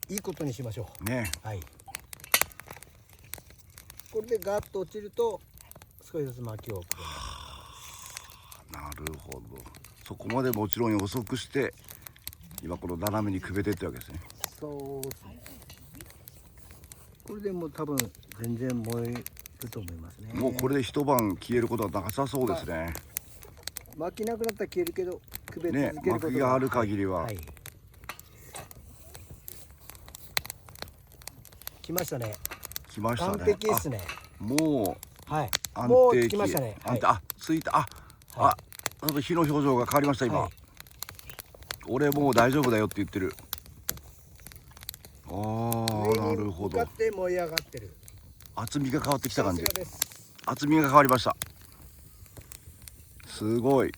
いいことにしましょうね。はい。これでガーッと落ちると少しずつ薪をくべなるほど。そこまでもちろん予測して今この斜めにくべてってわけですね。そうですね。これでもう多分全然燃えると思いますね。もうこれで一晩消えることはなさそうですね。薪なくなったら消えるけどくべね、続けること薪がある限りは、はい、来ましたね。来ましたね。完璧ですね。もうはい。安もう定来ましたね。安定、あ、ついた。はいあ、ちょっと火の表情が変わりました今。はい、俺もう大丈夫だよって言ってる。ああ、なるほど。上に向かって燃え上がってる。厚みが変わってきた感じさすがです。厚みが変わりました。すごい。